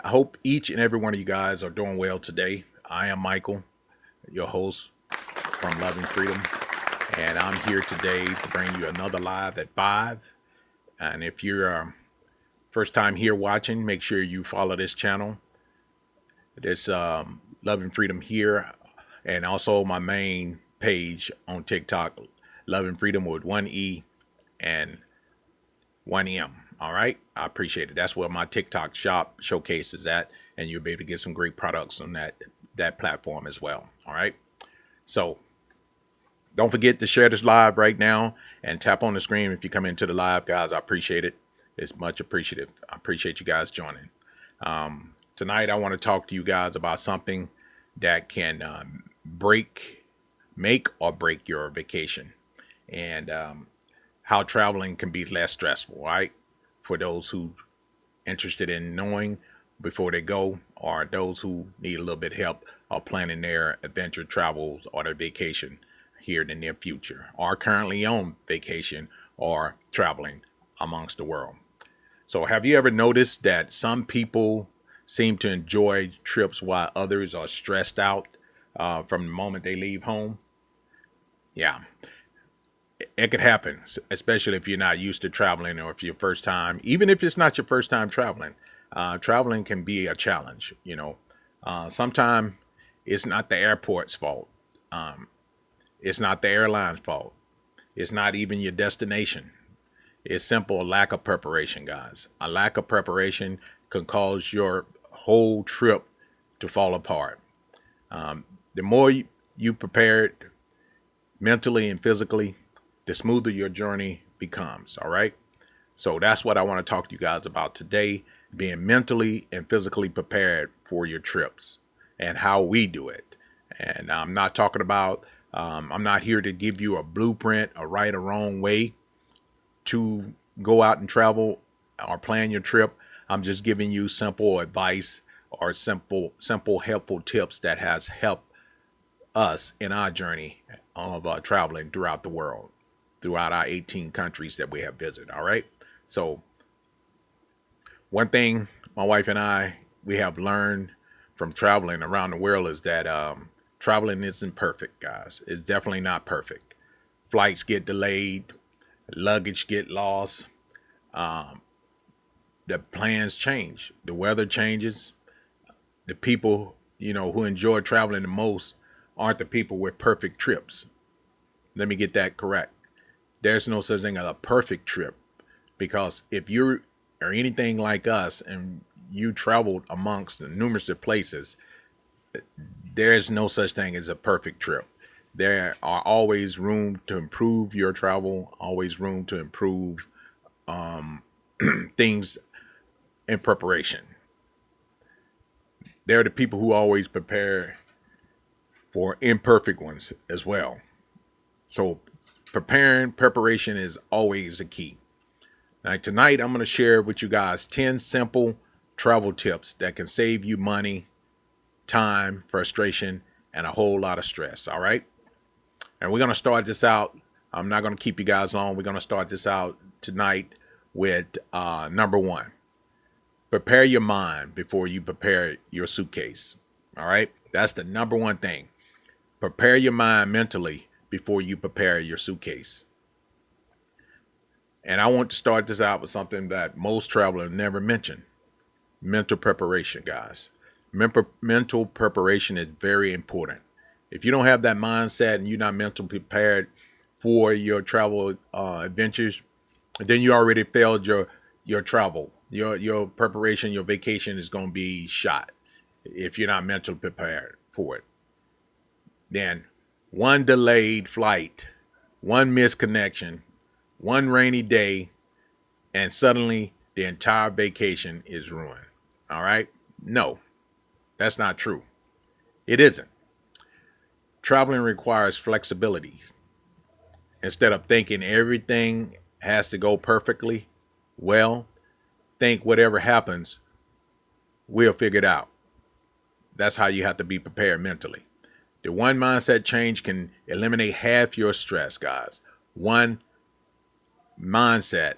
I hope each and every one of you guys are doing well today. I am Michael, your host from Loving Freedom, and I'm here today to bring you another live at 5. And if you're first time here watching, make sure you follow this channel. This Loving Freedom here, and also my main page on TikTok, Loving Freedom with one E and one M. All right. I appreciate it. That's where my TikTok shop showcase is at. And you'll be able to get some great products on that platform as well. All right. So don't forget to share this live right now and tap on the screen if you come into the live, guys. I appreciate it. It's much appreciative. I appreciate you guys joining. Tonight, I want to talk to you guys about something that can make or break your vacation, and how traveling can be less stressful, right? For those who interested in knowing before they go, or those who need a little bit of help or planning their adventure travels or their vacation here in the near future, or currently on vacation or traveling amongst the world. So, have you ever noticed that some people seem to enjoy trips while others are stressed out from the moment they leave home? Yeah, it could happen, especially if you're not used to traveling or if your first time, even if it's not your first time traveling. Traveling can be a challenge, Sometimes it's not the airport's fault. It's not the airline's fault. It's not even your destination. It's simple lack of preparation, guys. A lack of preparation can cause your whole trip to fall apart. The more you prepared mentally and physically, the smoother your journey becomes. All right. So that's what I want to talk to you guys about today, being mentally and physically prepared for your trips and how we do it. And I'm not here to give you a blueprint, a right or wrong way to go out and travel or plan your trip. I'm just giving you simple advice or simple helpful tips that has helped us in our journey of traveling throughout the world, throughout our 18 countries that we have visited. All right. So one thing my wife and we have learned from traveling around the world is that traveling isn't perfect, guys. It's definitely not perfect. Flights get delayed, luggage get lost, the plans change, the weather changes. The people, who enjoy traveling the most aren't the people with perfect trips. Let me get that correct. There's no such thing as a perfect trip, because if you are anything like us and you traveled amongst the numerous places, there's no such thing as a perfect trip. There are always room to improve your travel, always room to improve things in preparation. They're the people who always prepare for imperfect ones as well. So preparation is always a key. Now, tonight I'm going to share with you guys 10 simple travel tips that can save you money, time, frustration, and a whole lot of stress. All right. And we're going to start this out. I'm not going to keep you guys long. We're going to start this out tonight with number one. Prepare your mind before you prepare your suitcase. All right. That's the number one thing. Prepare your mind mentally before you prepare your suitcase. And I want to start this out with something that most travelers never mention: mental preparation, guys. Mental preparation is very important. If you don't have that mindset and you're not mentally prepared for your travel adventures, then you already failed your travel. Your preparation, your vacation is going to be shot if you're not mentally prepared for it. Then one delayed flight, one missed connection, one rainy day, and suddenly the entire vacation is ruined. All right? No, that's not true. It isn't. Traveling requires flexibility. Instead of thinking everything has to go perfectly well, think whatever happens, we'll figure it out. That's how you have to be prepared mentally. The one mindset change can eliminate half your stress, guys. One mindset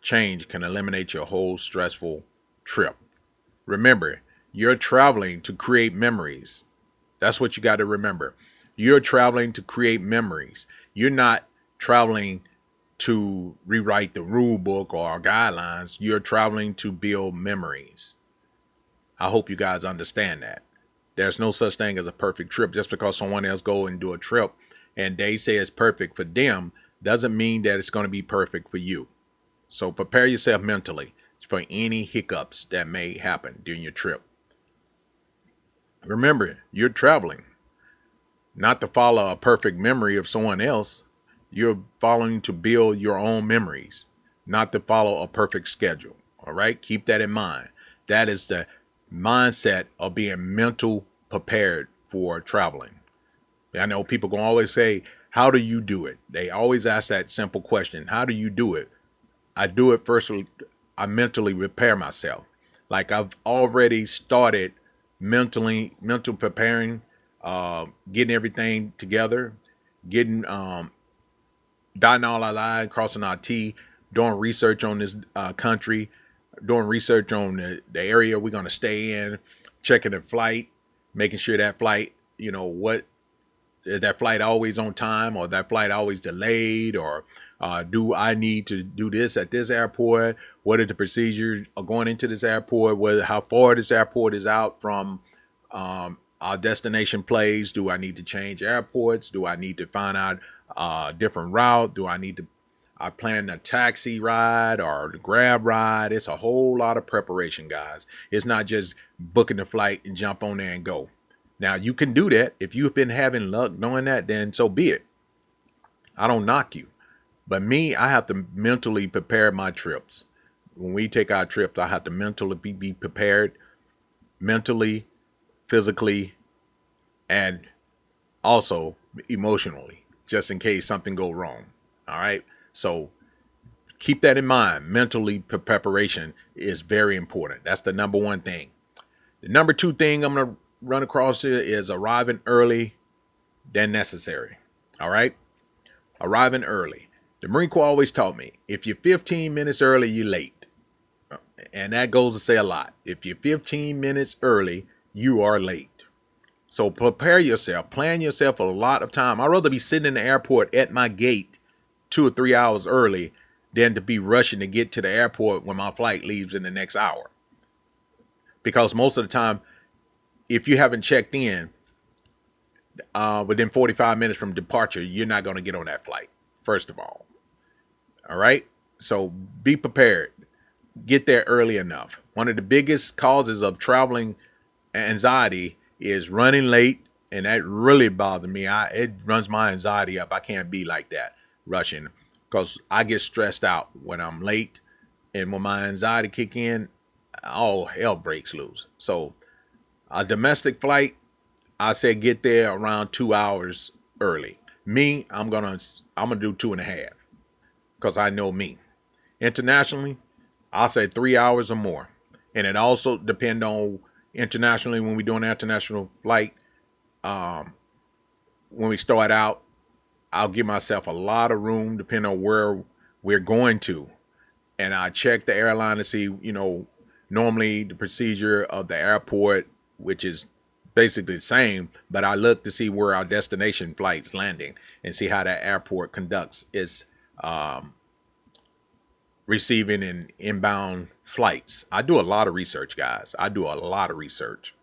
change can eliminate your whole stressful trip. Remember, you're traveling to create memories. That's what you got to remember. You're traveling to create memories. You're not traveling to rewrite the rule book or guidelines. You're traveling to build memories. I hope you guys understand that. There's no such thing as a perfect trip. Just because someone else go and do a trip and they say it's perfect for them doesn't mean that it's going to be perfect for you. So prepare yourself mentally for any hiccups that may happen during your trip. Remember, you're traveling not to follow a perfect memory of someone else. You're following to build your own memories, not to follow a perfect schedule. All right. Keep that in mind. That is the mindset of being mental prepared for traveling. I know people can always say, how do you do it? They always ask that simple question. How do you do it? I do it first. I mentally prepare myself. Like I've already started mental preparing, getting everything together, getting, dotting all our I's, crossing our T, doing research on this country, doing research on the area we're going to stay in, checking the flight, making sure that flight, what is that flight always on time, or that flight always delayed, or do I need to do this at this airport? What are the procedures going into this airport? How far this airport is out from our destination place? Do I need to change airports? Do I need to find out a different route? Do I need to I plan a taxi ride or the grab ride? It's a whole lot of preparation, guys. It's not just booking the flight and jump on there and go. Now, you can do that. If you've been having luck doing that, then so be it. I don't knock you. But me, I have to mentally prepare my trips. When we take our trips, I have to mentally be prepared, mentally, physically, and also emotionally, just in case something go wrong. All right. So keep that in mind. Mentally, preparation is very important. That's the number one thing. The number two thing I'm going to run across here is arriving early than necessary. All right. Arriving early. The Marine Corps always taught me, if you're 15 minutes early, you're late. And that goes to say a lot. If you're 15 minutes early, you are late. So prepare yourself, plan yourself a lot of time. I'd rather be sitting in the airport at my gate 2 or 3 hours early than to be rushing to get to the airport when my flight leaves in the next hour. Because most of the time, if you haven't checked in within 45 minutes from departure, you're not going to get on that flight, first of all. All right. So be prepared. Get there early enough. One of the biggest causes of traveling anxiety is running late. And that really bothers me. It runs my anxiety up. I can't be like that, rushing, because I get stressed out when I'm late. And when my anxiety kick in, all hell breaks loose. So a domestic flight, I say get there around 2 hours early. Me, I'm gonna do 2.5, because I know me. Internationally, I'll say 3 hours or more. And it also depends on internationally, when we do an international flight, when we start out, I'll give myself a lot of room depending on where we're going to. And I check the airline to see, normally the procedure of the airport, which is basically the same, but I look to see where our destination flight is landing and see how that airport conducts its receiving and inbound flights. I do a lot of research, guys. I do a lot of research.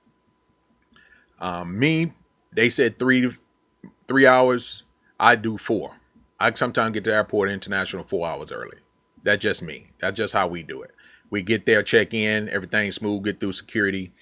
They said 3 hours. I do 4. I sometimes get to the airport international 4 hours early. That's just me. That's just how we do it. We get there, check in, everything's smooth, get through security.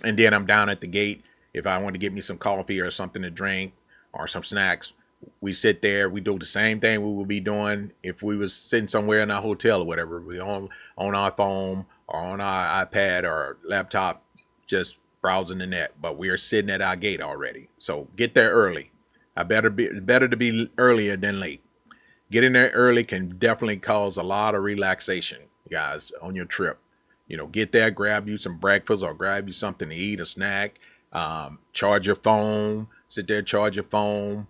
And then I'm down at the gate. If I want to get me some coffee or something to drink or some snacks, we sit there. We do the same thing we would be doing if we was sitting somewhere in our hotel or whatever. We on our phone or on our iPad or laptop, just browsing the net. But we are sitting at our gate already. So get there early. Better to be earlier than late. Getting there early can definitely cause a lot of relaxation, guys, on your trip. Get there, grab you some breakfast or grab you something to eat, a snack, charge your phone, sit there, charge your phone,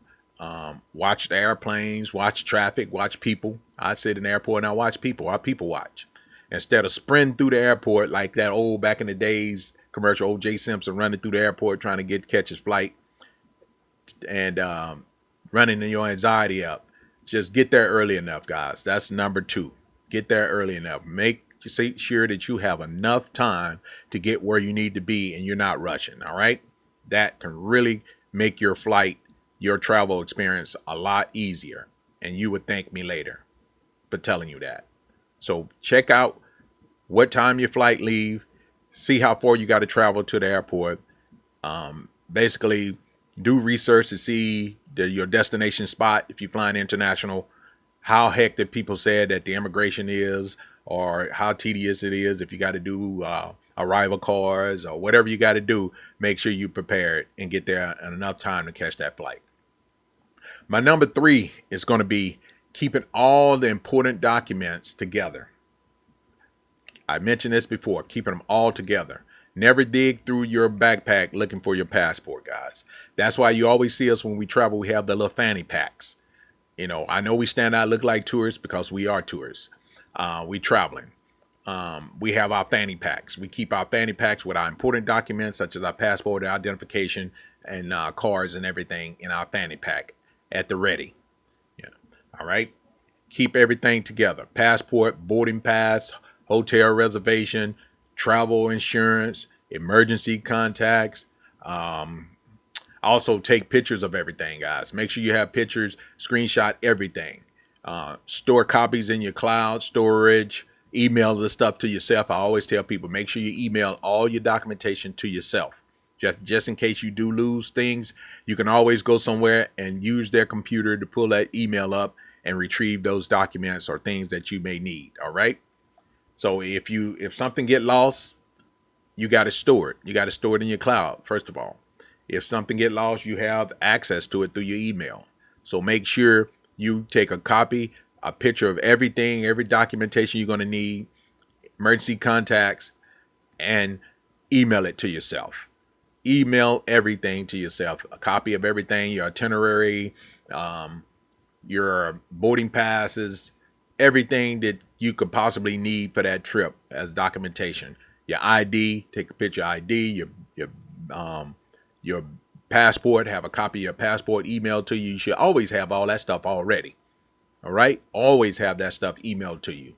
watch the airplanes, watch traffic, watch people. I sit in the airport and I watch people. I people watch. Instead of sprinting through the airport like that old back in the days commercial, O.J. Simpson running through the airport trying to catch his flight and running your anxiety up. Just get there early enough, guys. That's number two. Get there early enough. Make sure that you have enough time to get where you need to be and you're not rushing. All right. That can really make your flight, your travel experience a lot easier. And you would thank me later for telling you that. So check out what time your flight leave. See how far you got to travel to the airport. Basically, do research to see your destination spot. If you're flying international, how hectic people said that the immigration is, or how tedious it is. If you got to do arrival cars or whatever you got to do, make sure you prepared and get there in enough time to catch that flight. My number 3 is going to be keeping all the important documents together. I mentioned this before, keeping them all together. Never dig through your backpack looking for your passport, guys. That's why you always see us when we travel, we have the little fanny packs. You know, I know we stand out, look like tourists because we are tourists. We traveling. We have our fanny packs. We keep our fanny packs with our important documents, such as our passport, identification, and cards and everything in our fanny pack at the ready. Yeah. All right. Keep everything together. Passport, boarding pass, hotel reservation, travel insurance, emergency contacts. Also take pictures of everything, guys. Make sure you have pictures, screenshot everything. Store copies in your cloud storage, email the stuff to yourself. I always tell people, make sure you email all your documentation to yourself. Just in case you do lose things, you can always go somewhere and use their computer to pull that email up and retrieve those documents or things that you may need. All right. So if something get lost, you got to store it. You got to store it in your cloud, first of all. If something get lost, you have access to it through your email. So make sure you take a copy, a picture of everything, every documentation you're going to need, emergency contacts, and email it to yourself. Email everything to yourself. A copy of everything, your itinerary, your boarding passes, everything that you could possibly need for that trip as documentation. Your ID, take a picture of ID, your passport, have a copy of your passport emailed to you. You should always have all that stuff already. All right. Always have that stuff emailed to you.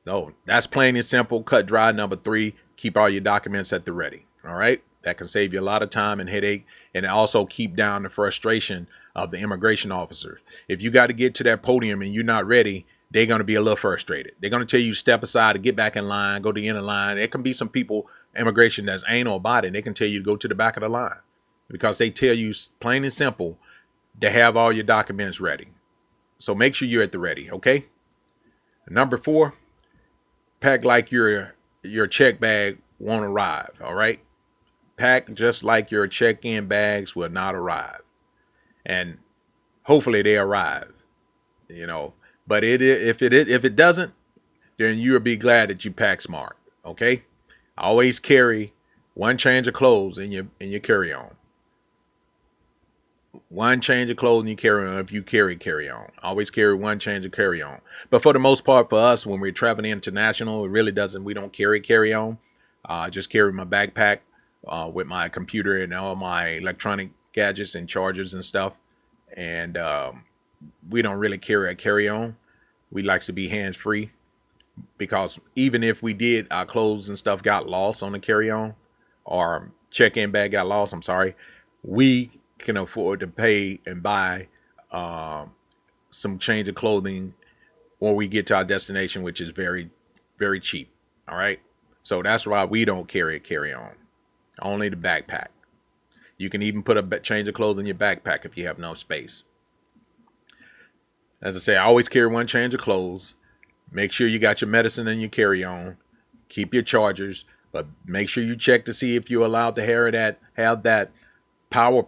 So that's plain and simple, cut dry. Number 3, keep all your documents at the ready. All right. That can save you a lot of time and headache, and also keep down the frustration of the immigration officers. If you got to get to that podium and you're not ready, they're going to be a little frustrated. They're going to tell you step aside to get back in line, go to the end of the line. There can be some people, immigration, that's anal about it, and they can tell you to go to the back of the line because they tell you plain and simple to have all your documents ready. So make sure you're at the ready, okay? Number 4, pack like your check bag won't arrive, all right? Pack just like your check-in bags will not arrive. And hopefully they arrive, you know. But if it doesn't, then you'll be glad that you pack smart, okay? Always carry one change of clothes in your carry-on. One change of clothes in your carry-on if you carry-on. Always carry one change of carry-on. But for the most part, for us, when we're traveling international, we don't carry-on. I just carry my backpack with my computer and all my electronic gadgets and chargers and stuff. And we don't really carry a carry-on. We like to be hands-free because even if we did, our clothes and stuff got lost on the carry-on or check-in bag got lost, we can afford to pay and buy some change of clothing when we get to our destination, which is very, very cheap. All right. So that's why we don't carry a carry-on, only the backpack. You can even put a change of clothes in your backpack if you have no space. As I say, I always carry one change of clothes. Make sure you got your medicine in your carry-on. Keep your chargers, but make sure you check to see if you're allowed to have that power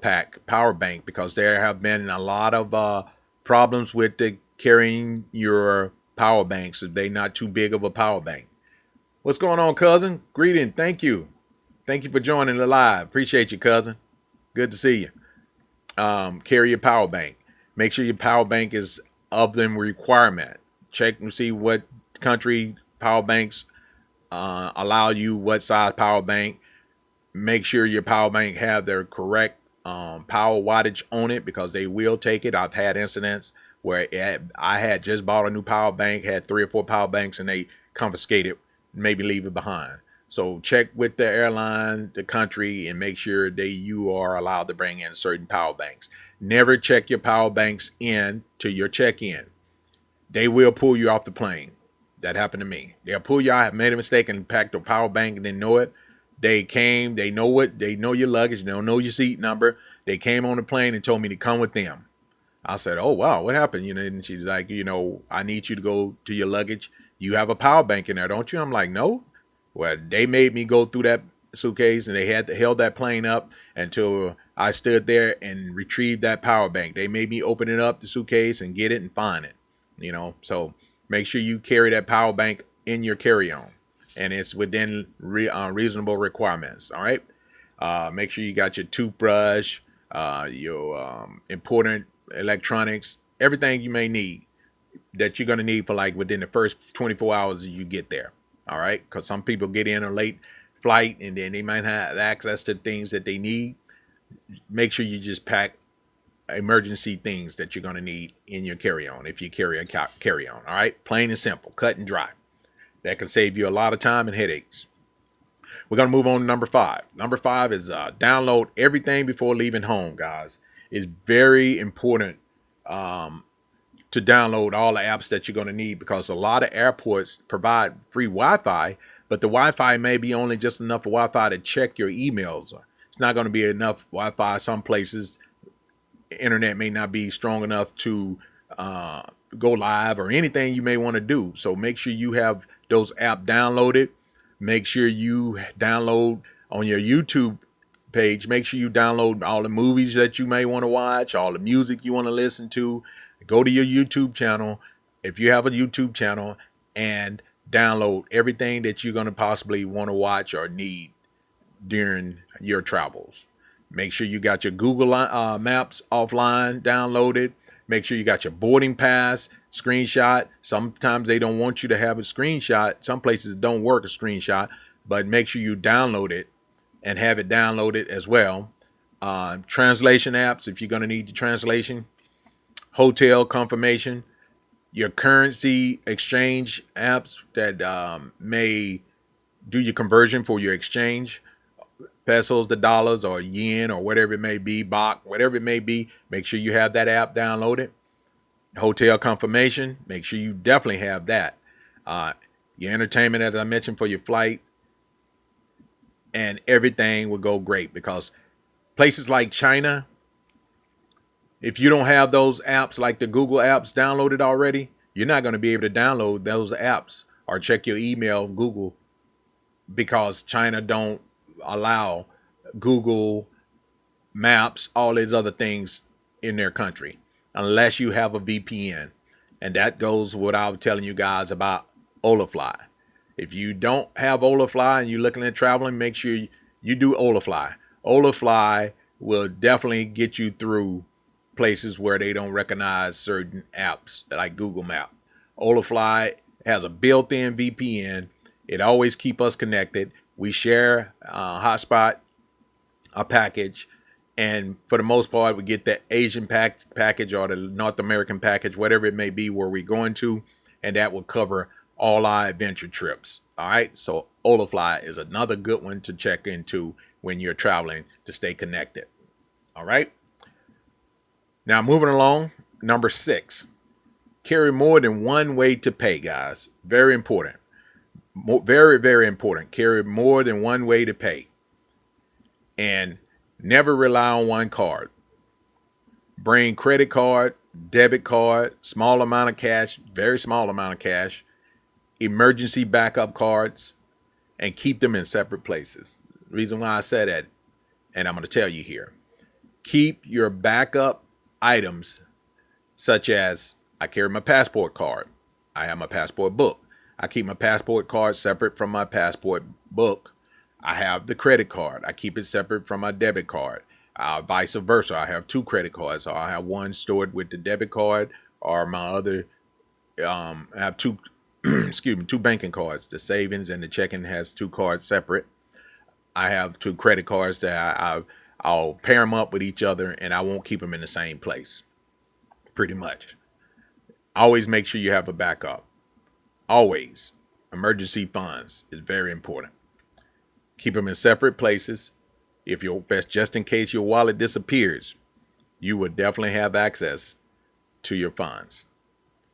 bank, because there have been a lot of problems with carrying your power banks if they're not too big of a power bank. What's going on, cousin? Greeting. Thank you. Thank you for joining the live. Appreciate you, cousin. Good to see you. Carry your power bank. Make sure your power bank is of the requirement. Check and see what country power banks allow you what size power bank. Make sure your power bank have their correct power wattage on it, because they will take it. I've had incidents where I had just bought a new power bank, had 3 or 4 power banks, and they confiscated, maybe leave it behind. So check with the airline, the country, and make sure that you are allowed to bring in certain power banks. Never check your power banks in to your check-in. They will pull you off the plane. That happened to me. They'll pull you out. I made a mistake and packed a power bank and didn't know it. They came, they know your luggage, they don't know your seat number. They came on the plane and told me to come with them. I said, oh, wow, what happened? And she's like, I need you to go to your luggage. You have a power bank in there, don't you? I'm like, no. Well, they made me go through that suitcase, and they held that plane up until I stood there and retrieved that power bank. They made me open it up, the suitcase, and get it and find it. So make sure you carry that power bank in your carry-on, and it's within reasonable requirements. All right. Make sure you got your toothbrush, your important electronics, everything you may need that you're going to need for like within the first 24 hours you get there. All right. Because some people get in a late flight and then they might have access to things that they need. Make sure you just pack emergency things that you're going to need in your carry-on if you carry a carry-on. All right. Plain and simple, cut and dry. That can save you a lot of time and headaches. We're going to move on to number 5. Number 5 is download everything before leaving home, guys. It's very important to download all the apps that you're going to need, because a lot of airports provide free Wi-Fi, but the Wi-Fi may be only just enough Wi-Fi to check your emails. It's not going to be enough Wi-Fi. Some places, internet may not be strong enough to go live or anything you may want to do. So make sure you have those apps downloaded. Make sure you download on your YouTube page. Make sure you download all the movies that you may want to watch, all the music you want to listen to. Go to your YouTube channel, if you have a YouTube channel, and download everything that you're going to possibly want to watch or need during your travels. Make sure you got your Google Maps offline downloaded. Make sure you got your boarding pass screenshot. Sometimes they don't want you to have a screenshot. Some places don't work a screenshot, but make sure you download it and have it downloaded as well. Translation apps, if you're going to need the translation. Hotel confirmation. Your currency exchange apps that may do your conversion for your exchange. Pesos to dollars or yen or whatever it may be, baht, whatever it may be. Make sure you have that app downloaded. Hotel confirmation. Make sure you definitely have that. Your entertainment, as I mentioned, for your flight. And everything will go great, because places like China, if you don't have those apps like the Google apps downloaded already, you're not going to be able to download those apps or check your email Google, because China don't allow Google Maps, all these other things in their country, unless you have a VPN. And that goes what I was telling you guys about Olafly. If you don't have Olafly and you're looking at traveling, make sure you do Olafly. Olafly will definitely get you through places where they don't recognize certain apps like Google Maps. Olafly has a built-in VPN. It always keeps us connected. We share hotspot, a package, and for the most part, we get the Asian package or the North American package, whatever it may be where we're going to, and that will cover all our adventure trips. All right, so Olafly is another good one to check into when you're traveling to stay connected. All right. Now, moving along, number 6, carry more than one way to pay, guys. Very important. Very, very important. Carry more than one way to pay. And never rely on one card. Bring credit card, debit card, small amount of cash, very small amount of cash, emergency backup cards, and keep them in separate places. The reason why I said that, and I'm going to tell you here. Keep your backup items, such as I carry my passport card. I have my passport book. I keep my passport card separate from my passport book. I have the credit card. I keep it separate from my debit card. Vice versa. I have 2 credit cards. So I have one stored with the debit card, or my other. I have 2 excuse me, two banking cards. The savings and the checking has two cards separate. I have two credit cards that I'll pair them up with each other, and I won't keep them in the same place. Pretty much. Always make sure you have a backup. Always. Emergency funds is very important. Keep them in separate places. If your best, just in case your wallet disappears, you will definitely have access to your funds.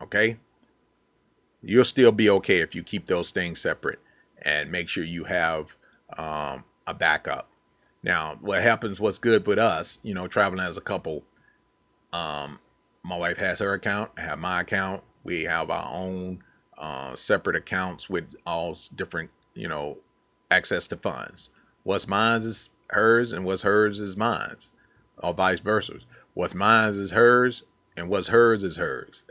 Okay? You'll still be okay if you keep those things separate and make sure you have a backup. Now, what happens, what's good with us, traveling as a couple, my wife has her account, I have my account. We have our own separate accounts with all different, access to funds. What's mine is hers, and what's hers is mine, or vice versa. What's mine is hers, and what's hers is hers.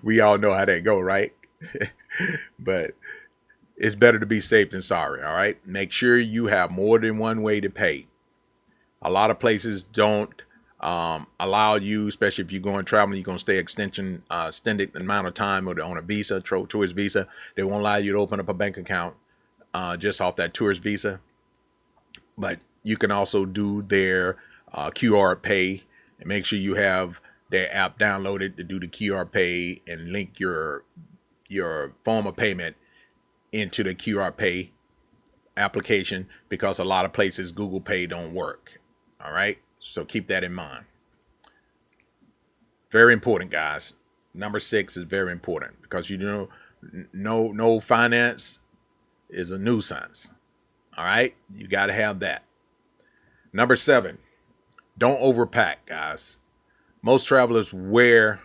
We all know how that go, right? But it's better to be safe than sorry, all right? Make sure you have more than one way to pay. A lot of places don't allow you, especially if you're going traveling, you're going to stay extended amount of time on a visa, tourist visa. They won't allow you to open up a bank account just off that tourist visa. But you can also do their QR pay, and make sure you have their app downloaded to do the QR pay and link your form of payment into the QR pay application, because a lot of places Google Pay don't work. All right. So keep that in mind. Very important, guys. Number 6 is very important, because no finance is a nuisance. All right. You got to have that. Number 7, don't overpack, guys. Most travelers wear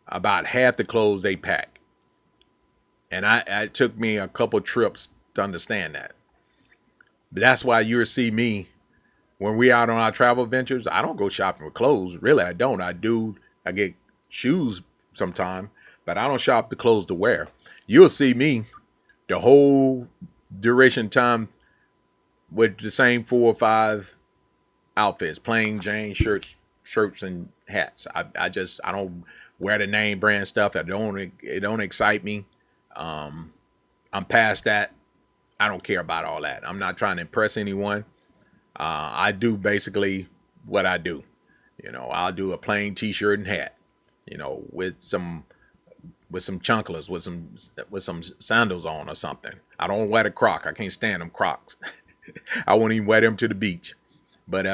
about half the clothes they pack. And it took me a couple trips to understand that. But that's why you'll see me when we out on our travel ventures. I don't go shopping with clothes. Really, I don't. I get shoes sometime, but I don't shop the clothes to wear. You'll see me the whole duration time with the same 4 or 5 outfits, plain Jane shirts and hats. I don't wear the name brand stuff. It don't excite me. I'm past that. I don't care about all that. I'm not trying to impress anyone. I do basically what I do. I'll do a plain t-shirt and hat, with some chunklers, with some sandals on or something. I don't wear the Croc. I can't stand them Crocs. I won't even wear them to the beach. But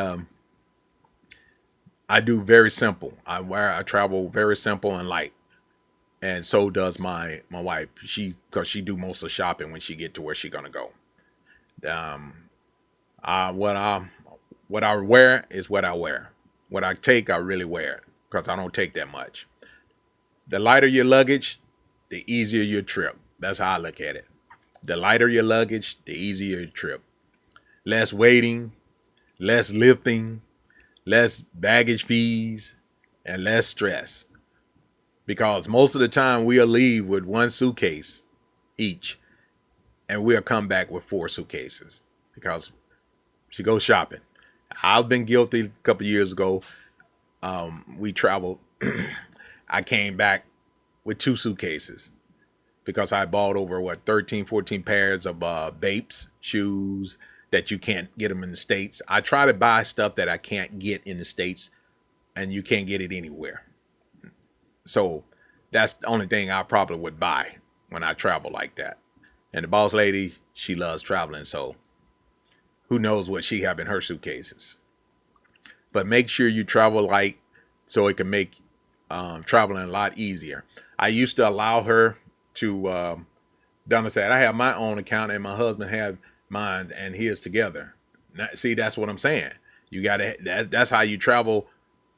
I do very simple. I travel very simple and light. And so does my wife. Because she do most of the shopping when she get to where she gonna go. What I wear is what I wear. What I take, I really wear, because I don't take that much. The lighter your luggage, the easier your trip. That's how I look at it. The lighter your luggage, the easier your trip. Less waiting, less lifting, less baggage fees, and less stress. Because most of the time we'll leave with 1 suitcase each, and we'll come back with 4 suitcases because she goes shopping. I've been guilty a couple years ago. We traveled. I came back with 2 suitcases because I bought over 13, 14 pairs of Bapes shoes that you can't get them in the States. I try to buy stuff that I can't get in the States, and you can't get it anywhere. So that's the only thing I probably would buy when I travel like that. And the boss lady, she loves traveling, so who knows what she have in her suitcases. But make sure you travel light so it can make traveling a lot easier. I used to allow her to, Donna said, I have my own account and my husband have mine, and his together. Now, see, that's what I'm saying. You gotta, that's how you travel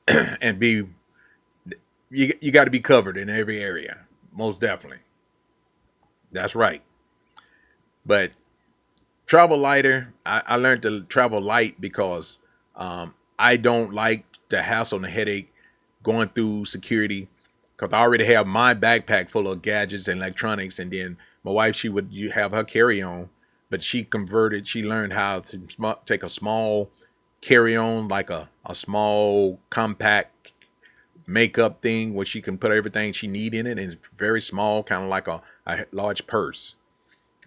and be, you got to be covered in every area. Most definitely. That's right. But travel lighter. I learned to travel light because I don't like the hassle and the headache going through security, because I already have my backpack full of gadgets and electronics. And then my wife, she would have her carry-on, but she learned how to take a small carry-on, like a small compact makeup thing where she can put everything she need in it, and it's very small, kind of like a large purse.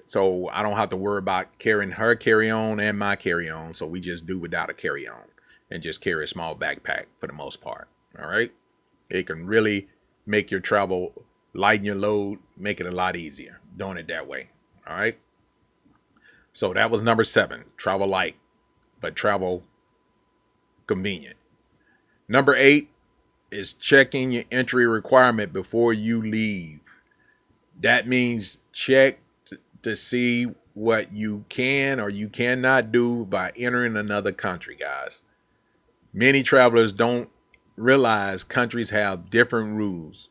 So I don't have to worry about carrying her carry-on and my carry-on. So we just do without a carry-on and just carry a small backpack for the most part. All right. It can really make your travel, lighten your load, make it a lot easier doing it that way. All right. So that was number 7, travel light, but travel convenient. Number 8 is checking your entry requirement before you leave. That means check to see what you can or you cannot do by entering another country, guys. Many travelers don't realize countries have different rules.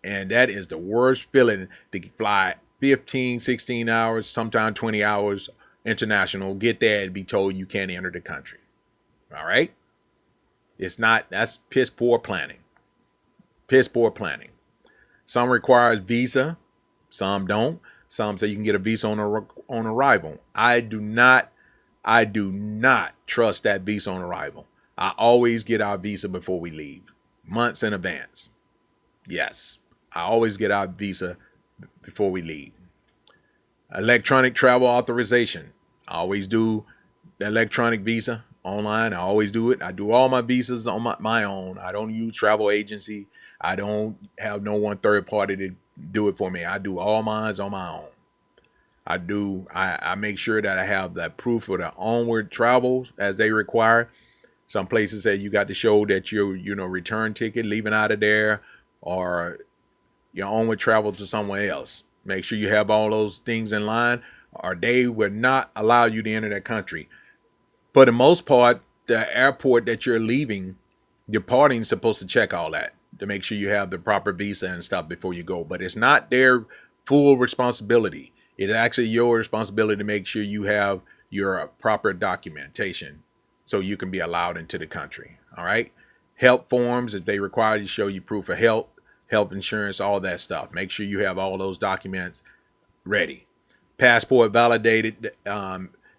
And that is the worst feeling, to fly 15, 16 hours, sometimes 20 hours international, get there and be told you can't enter the country. All right. That's piss poor planning. Piss poor planning. Some requires visa, some don't. Some say you can get a visa on arrival. I do not trust that visa on arrival. I always get our visa before we leave, months in advance. Yes, I always get our visa before we leave. Electronic travel authorization. I always do the electronic visa online. I always do it. I do all my visas on my own. I don't use travel agency. I don't have no one third party to do it for me. I do all mine on my own. I make sure that I have that proof of the onward travel as they require. Some places say you got to show that your return ticket leaving out of there, or your onward travel to somewhere else. Make sure you have all those things in line, or they will not allow you to enter that country. For the most part, the airport that you're leaving, departing, is supposed to check all that to make sure you have the proper visa and stuff before you go. But it's not their full responsibility. It's actually your responsibility to make sure you have your proper documentation so you can be allowed into the country. All right. Health forms, if they require you to show you proof of health insurance, all that stuff. Make sure you have all those documents ready. Passport validated.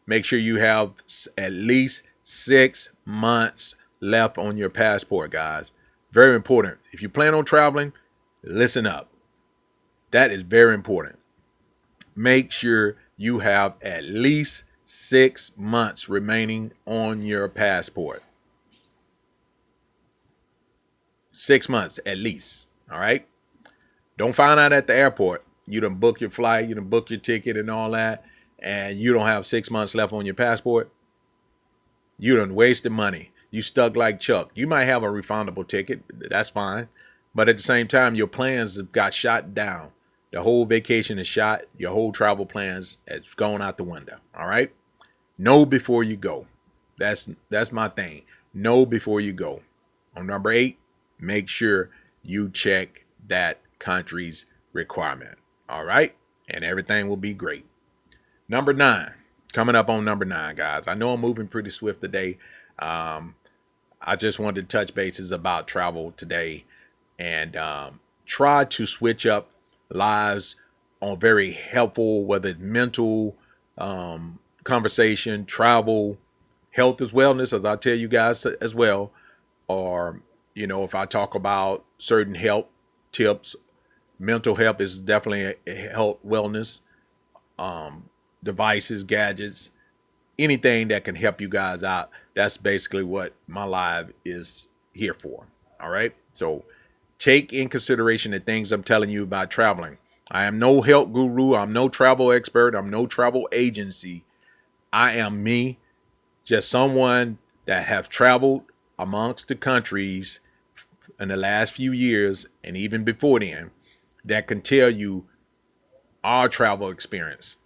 Make sure you have at least 6 months left on your passport, guys. Very important. If you plan on traveling, listen up. That is very important. Make sure you have at least 6 months remaining on your passport. 6 months at least. All right. Don't find out at the airport you done book your flight, you done book your ticket and all that, and you don't have 6 months left on your passport. You done wasted money. You stuck like Chuck. You might have a refundable ticket. That's fine. But at the same time, your plans have got shot down. The whole vacation is shot. Your whole travel plans has gone out the window. All right. Know before you go. That's my thing. Know before you go. On number 8, make sure you check that country's requirement. All right. And everything will be great. Number 9, coming up on number 9, guys. I know I'm moving pretty swift today. I just wanted to touch bases about travel today and try to switch up lives on very helpful, whether it's mental conversation, travel, health as wellness, as I tell you guys as well, or if I talk about certain health tips. Mental health is definitely a health wellness, devices, gadgets, anything that can help you guys out. That's basically what my live is here for. All right. So take in consideration the things I'm telling you about traveling. I am no health guru. I'm no travel expert. I'm no travel agency. I am me, just someone that have traveled amongst the countries in the last few years and even before then, that can tell you our travel experience.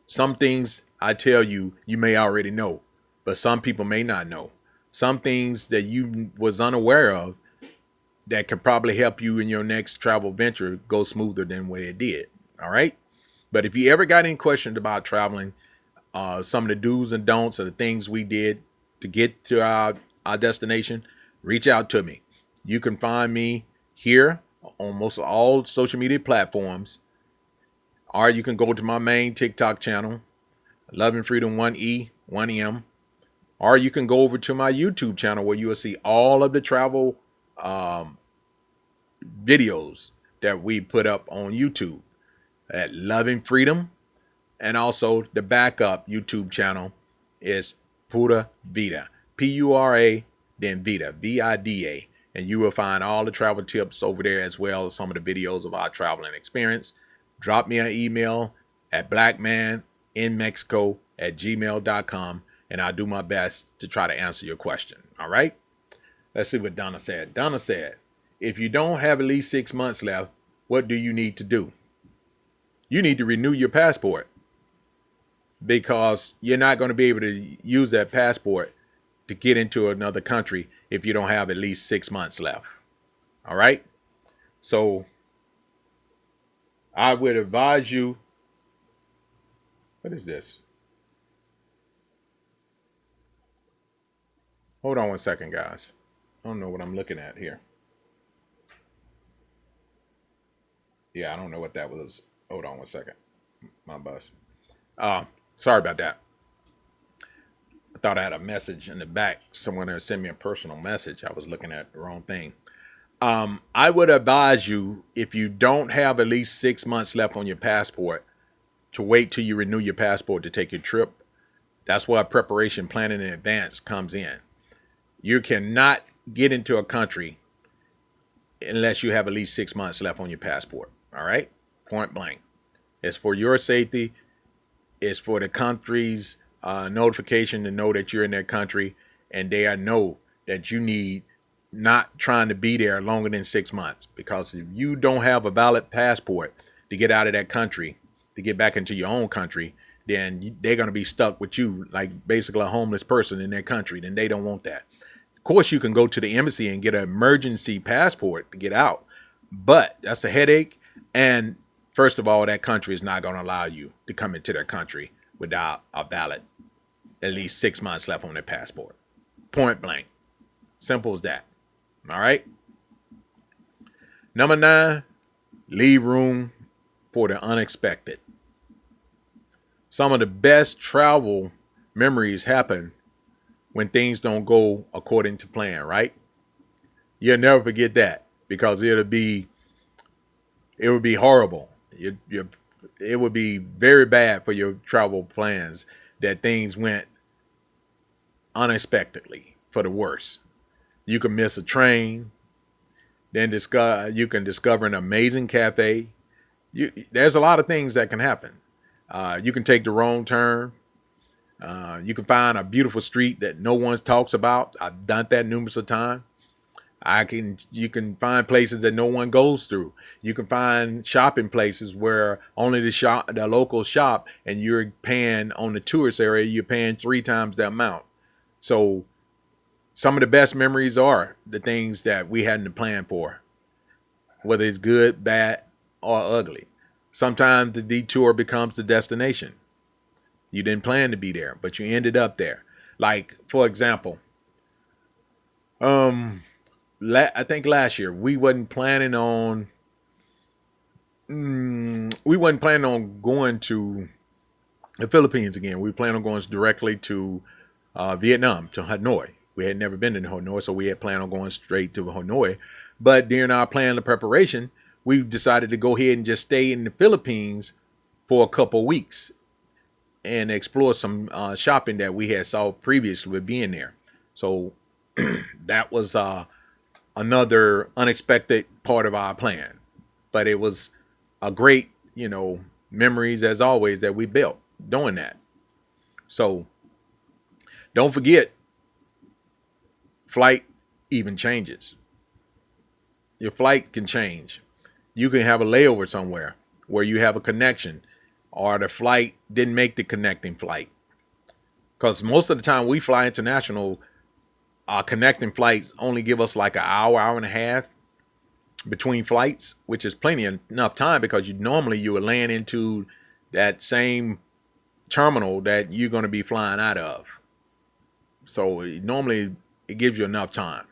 Some things I tell you, you may already know, but some people may not know. Some things that you was unaware of that can probably help you in your next travel venture go smoother than what it did. All right. But if you ever got any questions about traveling, some of the do's and don'ts of the things we did to get to our destination, reach out to me. You can find me here on most all social media platforms, or you can go to my main TikTok channel, Love and Freedom 1E, 1M, or you can go over to my YouTube channel where you will see all of the travel videos that we put up on YouTube at Loving Freedom, and also the backup YouTube channel is Pura Vida, Pura, then Vida, Vida, and you will find all the travel tips over there as well as some of the videos of our traveling experience. Drop me an email at blackmaninmexico@gmail.com, and I'll do my best to try to answer your question. All right? Let's see what Donna said. Donna said, if you don't have at least 6 months left, what do you need to do? You need to renew your passport, because you're not going to be able to use that passport to get into another country if you don't have at least 6 months left. All right? So I would advise you. What is this? Hold on one second, guys. I don't know what I'm looking at here. Yeah, I don't know what that was. Hold on one second. My bus. Sorry about that. I thought I had a message in the back. Someone had sent me a personal message. I was looking at the wrong thing. I would advise you, if you don't have at least 6 months left on your passport, to wait till you renew your passport to take your trip. That's why preparation, planning in advance comes in. You cannot get into a country unless you have at least 6 months left on your passport. All right? Point blank. It's for your safety. It's for the country's notification to know that you're in their country, and they know that you need not trying to be there longer than 6 months. Because if you don't have a valid passport to get out of that country, to get back into your own country, then they're going to be stuck with you like basically a homeless person in their country. Then they don't want that. Of course, you can go to the embassy and get an emergency passport to get out, but that's a headache. And first of all, that country is not going to allow you to come into their country without a valid at least 6 months left on their passport. Point blank. Simple as that. All right. Number 9, leave room for the unexpected. Some of the best travel memories happen when things don't go according to plan, right? You'll never forget that, because it would be horrible. It would be very bad for your travel plans that things went unexpectedly for the worse. You can miss a train, then you can discover an amazing cafe. There's a lot of things that can happen. You can take the wrong turn. You can find a beautiful street that no one talks about. I've done that numerous of times. You can find places that no one goes through. You can find shopping places where only the locals shop, and you're paying on the tourist area, you're paying 3 times the amount. So some of the best memories are the things that we hadn't planned for, whether it's good, bad, or ugly. Sometimes the detour becomes the destination. You didn't plan to be there, but you ended up there. Like, for example, I think last year we wasn't planning on going to the Philippines again. We planned on going directly to Vietnam, to Hanoi. We had never been to Hanoi, so we had planned on going straight to Hanoi. But during our plan of preparation, we decided to go ahead and just stay in the Philippines for a couple weeks and explore some shopping that we had saw previously with being there. So that was another unexpected part of our plan. But it was a great, memories as always that we built doing that. So don't forget, flight even changes. Your flight can change. You can have a layover somewhere where you have a connection, or the flight didn't make the connecting flight. Because most of the time we fly international, our connecting flights only give us like an hour, hour and a half between flights, which is plenty enough time, because you would land into that same terminal that you're going to be flying out of. So normally it gives you enough time.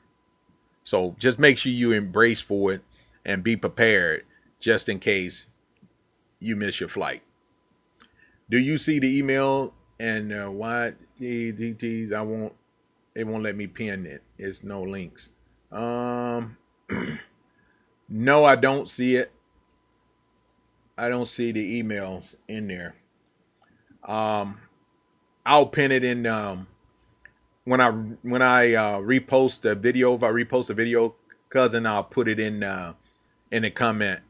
So just make sure you embrace for it and be prepared just in case you miss your flight. Do you see the email? And why DTs? It won't let me pin it. It's no links. No, I don't see it. I don't see the emails in there. Um, I'll pin it in when I repost a video. If I repost a video, cousin, I'll put it in the comment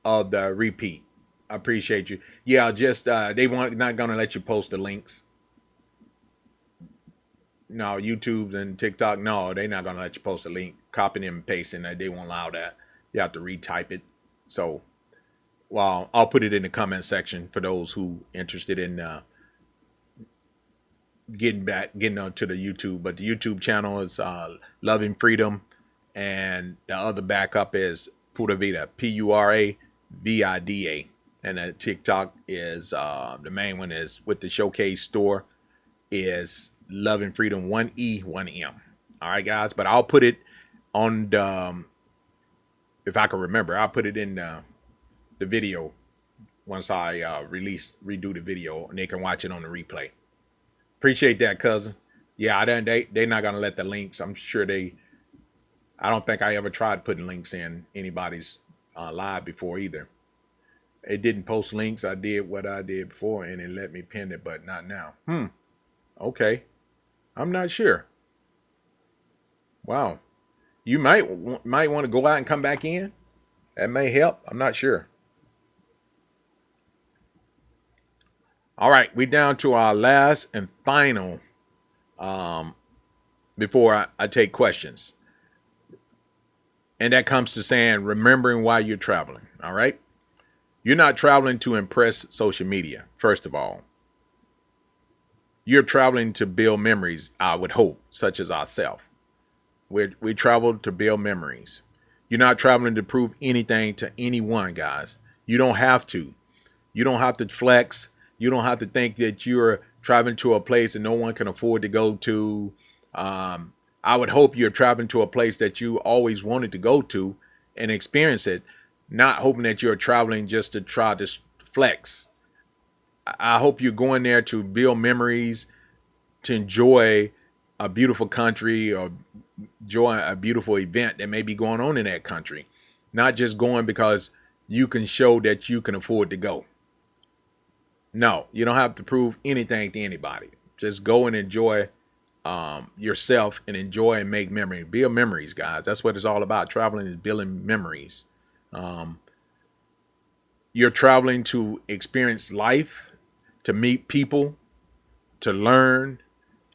of the repeat. I appreciate you. Yeah, just they want not gonna let you post the links. No, YouTube and TikTok, no, they're not gonna let you post a link, copying and pasting that. They won't allow that. You have to retype it. So, well, I'll put it in the comment section for those who interested in getting onto the YouTube. But the YouTube channel is Loving Freedom, and the other backup is Pura Vida, Puravida, and the TikTok is the main one is with the Showcase store is Loving Freedom 1E1M. All right, guys, but I'll put it on the if I can remember, I'll put it in the video once I redo the video, and they can watch it on the replay. Appreciate that, cousin. Yeah, I don't. They're not gonna let the links. I'm sure they. I don't think I ever tried putting links in anybody's live before either. It didn't post links. I did what I did before, and it let me pin it, but not now. Okay, I'm not sure. Wow, you might want to go out and come back in. That may help. I'm not sure. All right, we down to our last and final before I take questions. And that comes to saying remembering why you're traveling. All right. You're not traveling to impress social media, first of all. You're traveling to build memories, I would hope, such as ourselves. We travel to build memories. You're not traveling to prove anything to anyone, guys. You don't have to. You don't have to flex. You don't have to think that you're traveling to a place that no one can afford to go to. I would hope you're traveling to a place that you always wanted to go to and experience it, not hoping that you're traveling just to try to flex. I hope you're going there to build memories, to enjoy a beautiful country or enjoy a beautiful event that may be going on in that country, not just going because you can show that you can afford to go. No, you don't have to prove anything to anybody. Just go and enjoy yourself and enjoy and make memories. Build memories, guys. That's what it's all about. Traveling is building memories. You're traveling to experience life, to meet people, to learn,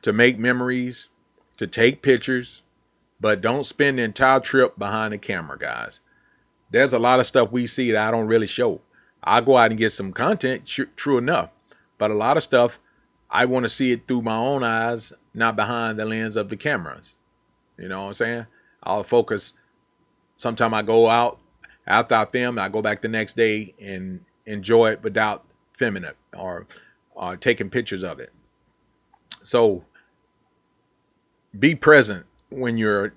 to make memories, to take pictures, but don't spend the entire trip behind the camera, guys. There's a lot of stuff we see that I don't really show. I go out and get some content, true enough, but a lot of stuff I want to see it through my own eyes, not behind the lens of the cameras. You know what I'm saying? I'll focus. Sometimes I go out after I film, I go back the next day and enjoy it without filming it or taking pictures of it. So be present when you're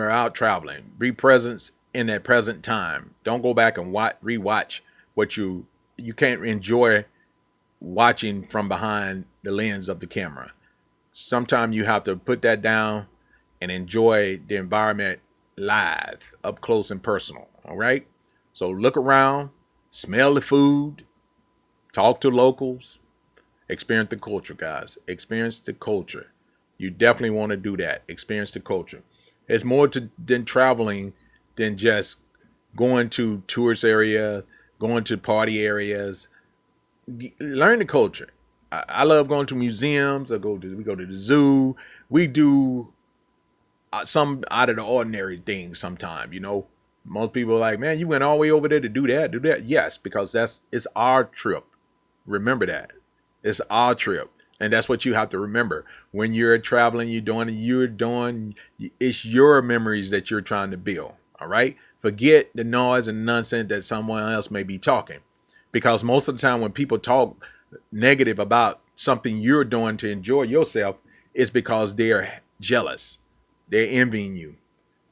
out traveling. Be present in that present time. Don't go back and rewatch what you can't enjoy watching from behind the lens of the camera. Sometimes you have to put that down and enjoy the environment live, up close and personal. All right. So look around, smell the food, talk to locals, experience the culture, guys. Experience the culture. You definitely want to do that. Experience the culture. It's more than traveling than just going to tourist areas, going to party areas. Learn the culture. I love going to museums. We go to the zoo. We do some out of the ordinary things sometimes, Most people are like, man, you went all the way over there to do that, Yes, because it's our trip. Remember that. It's our trip. And that's what you have to remember. When you're traveling, it's your memories that you're trying to build. All right. Forget the noise and nonsense that someone else may be talking. Because most of the time when people talk negative about something you're doing to enjoy yourself, it's because they're jealous. They're envying you.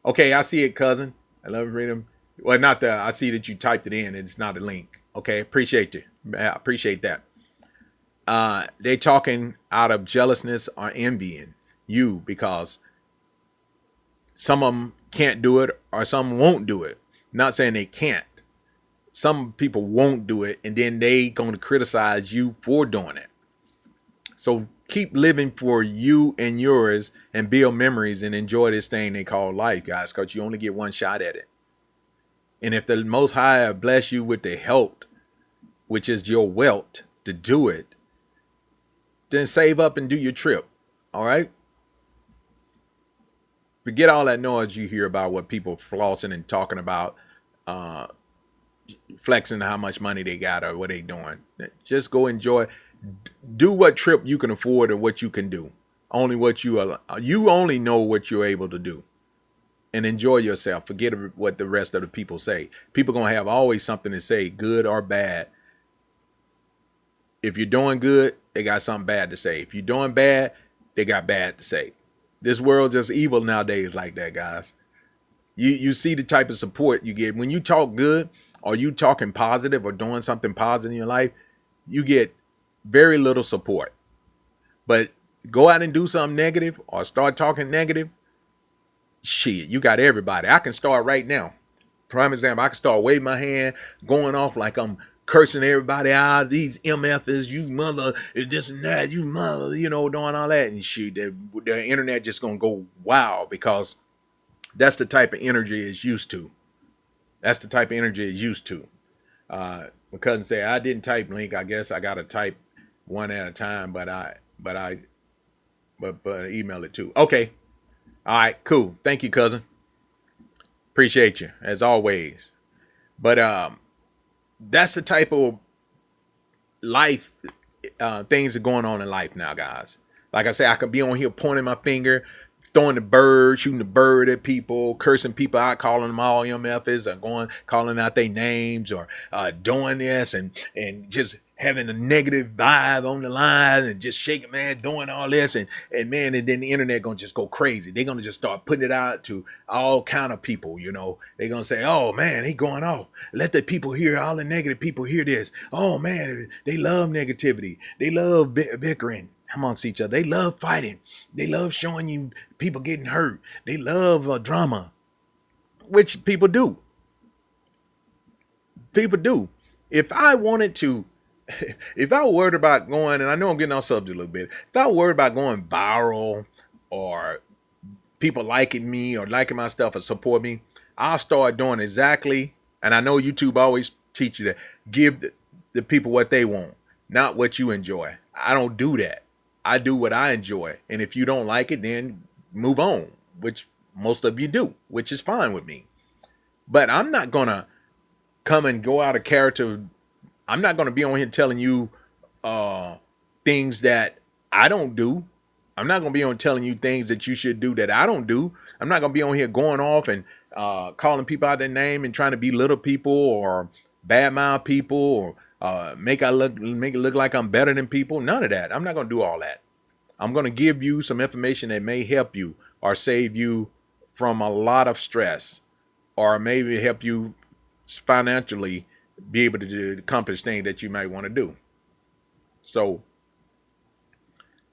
Okay, I see it, cousin. I love reading. Well, not that I see that you typed it in and it's not a link. Okay, appreciate you. I appreciate that. They're talking out of jealousness or envying you because some of them can't do it or some won't do it. Not saying they can't. Some people won't do it, and then they going to criticize you for doing it. So keep living for you and yours and build memories and enjoy this thing they call life, guys, because you only get one shot at it. And if the Most High bless you with the health, which is your wealth, to do it, then save up and do your trip. All right? Forget all that noise you hear about what people flossing and talking about, flexing how much money they got or what they doing. Just go enjoy. Do what trip you can afford or what you can do. Only what you only know what you're able to do. And enjoy yourself. Forget what the rest of the people say. People gonna have always something to say, good or bad. If you're doing good, they got something bad to say. If you're doing bad, they got bad to say. This world just evil nowadays like that, guys. You see the type of support you get when you talk good or you talking positive or doing something positive in your life. You get very little support. But go out and do something negative or start talking negative. Shit, you got everybody. I can start right now. Prime example, I can start waving my hand, going off like I'm cursing everybody out. These MFs, you mother, this and that, you mother, doing all that and shit. The internet just gonna go wow because that's the type of energy it's used to. That's the type of energy it's used to. My cousin said I didn't type link. I guess I gotta type one at a time, but email it too. Okay. All right, cool. Thank you, cousin. Appreciate you as always. But that's the type of life things are going on in life now, guys. Like I say, I could be on here pointing my finger, throwing the bird, shooting the bird at people, cursing people out, calling them all MFs, or calling out their names, or doing this and just having a negative vibe on the line and just shaking, man, doing all this and man, and then the internet gonna just go crazy. They're gonna just start putting it out to all kind of people, They're gonna say, oh man, he going off. Let the people hear, all the negative people hear this. Oh man, they love negativity. They love bickering amongst each other. They love fighting. They love showing you people getting hurt. They love drama, which people do. People do. If I wanted to, if I were worried about going, and I know I'm getting off subject a little bit, if I were worried about going viral or people liking me or liking my stuff or support me, I'll start doing exactly, and I know YouTube always teach you to give the people what they want, not what you enjoy. I don't do that. I do what I enjoy. And if you don't like it, then move on, which most of you do, which is fine with me. But I'm not going to come and go out of character. I'm not going to be on here telling you things that I don't do. I'm not going to be on telling you things that you should do that I don't do. I'm not going to be on here going off and calling people out their name and trying to belittle people or badmouth people or make it look like I'm better than people. None of that. I'm not going to do all that. I'm going to give you some information that may help you or save you from a lot of stress or maybe help you financially be able to accomplish things that you might want to do. So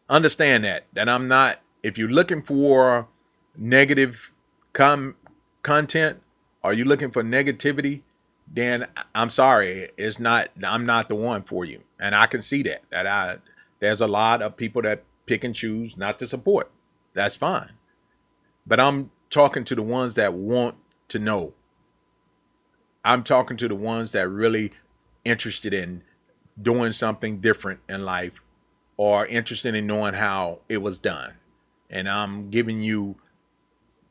understand that I'm not, if you're looking for negative content, or you looking for negativity, then I'm sorry, I'm not the one for you. And I can see that there's a lot of people that pick and choose not to support. That's fine. But I'm talking to the ones that want to know. I'm talking to the ones that really interested in doing something different in life or interested in knowing how it was done. And I'm giving you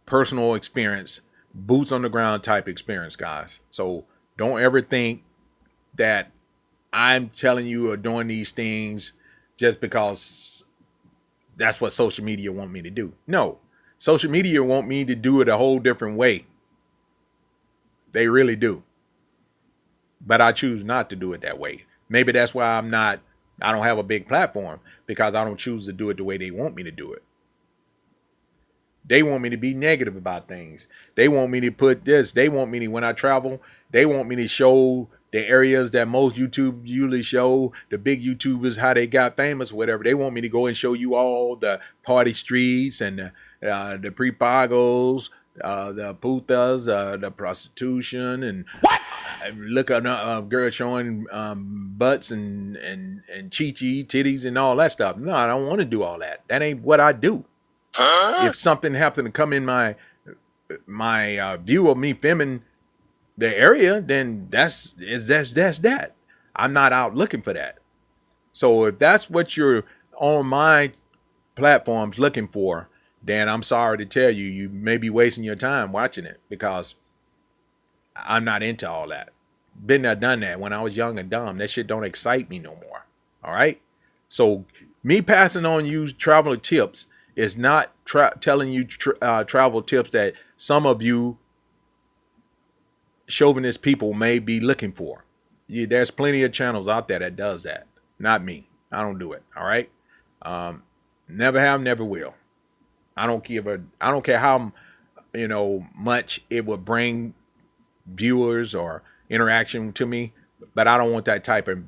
personal experience, boots on the ground type experience, guys. So don't ever think that I'm telling you or doing these things just because that's what social media want me to do. No, social media want me to do it a whole different way. They really do. But I choose not to do it that way. Maybe that's why I don't have a big platform, because I don't choose to do it the way they want me to do it. They want me to be negative about things. They want me to put this. They want me to, when I travel, they want me to show the areas that most YouTube usually show, the big YouTubers, how they got famous, whatever. They want me to go and show you all the party streets and the pre-pagos, the putas, the prostitution, and look at girls showing butts and chi-chi titties and all that stuff. No, I don't want to do all that. That ain't what I do. If something happened to come in my view of me filming the area, then that's that. I'm not out looking for that. So if that's what you're on my platforms looking for, then I'm sorry to tell you, you may be wasting your time watching it, because I'm not into all that. Been there, done that. When I was young and dumb, that shit don't excite me no more. All right. So me passing on you traveler tips is not telling you travel tips that some of you chauvinist people may be looking for. There's plenty of channels out there that does that. Not me. I don't do it. All right. Never have, never will. I don't care how much it would bring viewers or interaction to me, but I don't want that type of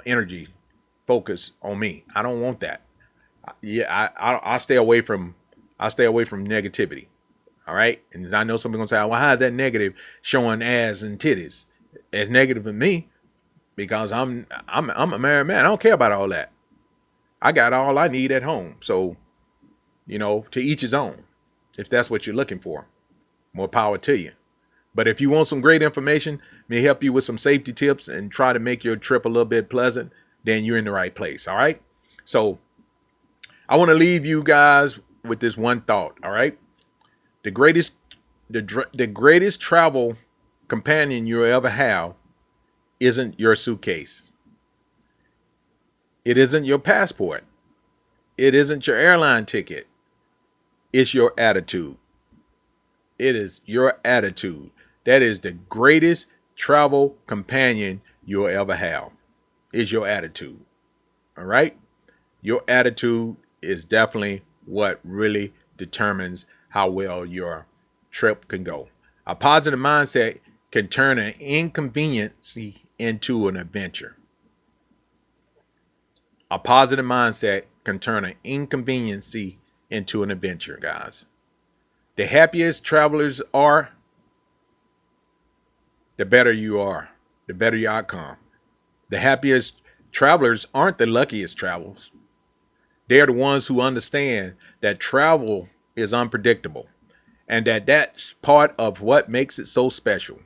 energy focus on me. I don't want that. Yeah, I stay away from negativity. All right. And I know somebody's gonna say, well, how is that negative, showing ass and titties? It's negative to me because I'm a married man. I don't care about all that. I got all I need at home. So, to each his own. If that's what you're looking for, more power to you. But if you want some great information, may help you with some safety tips and try to make your trip a little bit pleasant, then you're in the right place. All right. So I want to leave you guys with this one thought. All right. The greatest travel companion you'll ever have isn't your suitcase. It isn't your passport. It isn't your airline ticket. It's your attitude. It is your attitude. That is the greatest travel companion you'll ever have. Is your attitude. All right? Your attitude is definitely what really determines how well your trip can go. A positive mindset can turn an inconvenience into an adventure. A positive mindset can turn an inconvenience into an adventure, guys. The happiest travelers are, the better you are, the better your outcome. The happiest travelers aren't the luckiest travelers. They're the ones who understand that travel is unpredictable, and that's part of what makes it so special.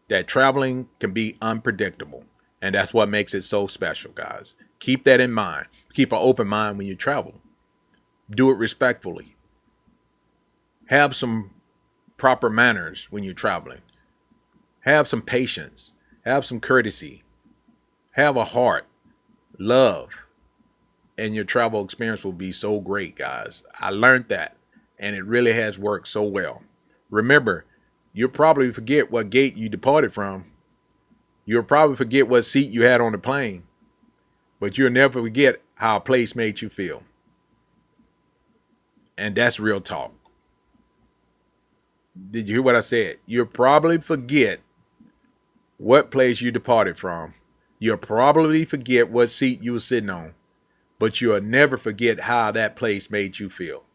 That traveling can be unpredictable, and that's what makes it so special, guys. Keep that in mind. Keep an open mind when you travel. Do it respectfully. Have some proper manners when you're traveling. Have some patience. Have some courtesy. Have a heart. Love. And your travel experience will be so great, guys. I learned that, and it really has worked so well. Remember, you'll probably forget what gate you departed from. You'll probably forget what seat you had on the plane. But you'll never forget how a place made you feel. And that's real talk. Did you hear what I said? You'll probably forget what place you departed from. You'll probably forget what seat you were sitting on. But you'll never forget how that place made you feel.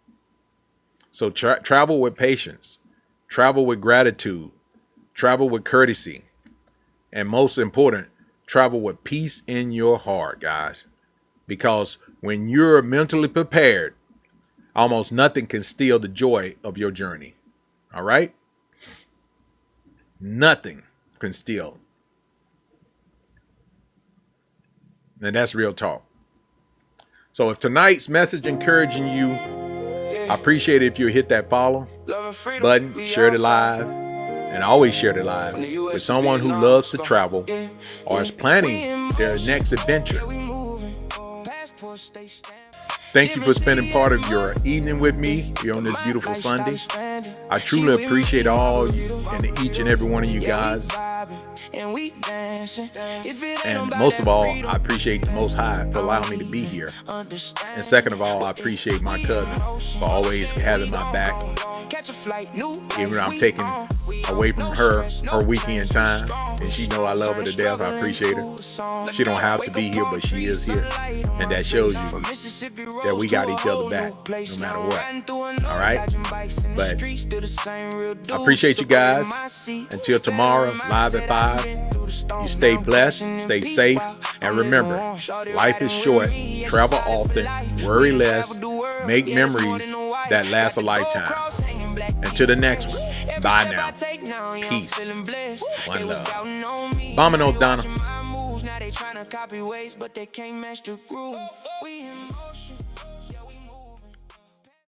So travel with patience. Travel with gratitude. Travel with courtesy. And most important, travel with peace in your heart, guys. Because when you're mentally prepared, almost nothing can steal the joy of your journey. All right? Nothing can steal. And that's real talk. So if tonight's message encouraging you, I appreciate it if you hit that follow button, share it live, and always share it live with someone who loves to travel or is planning their next adventure. Thank you for spending part of your evening with me here on this beautiful Sunday. I truly appreciate all you and each and every one of you guys. And most of all, I appreciate the Most High for allowing me to be here. And second of all, I appreciate my cousin for always having my back Even though I'm taking away from her weekend time, and she know I love her to death. I appreciate her. She don't have to be here, but she is here, and that shows you that we got each other back no matter what. All right, but I appreciate you guys. Until tomorrow, live at 5. You stay blessed, stay safe, and remember, life is short. Travel often, worry less, make memories that last a lifetime. Until the next one, bye now. Peace. One love. Bomino Donna.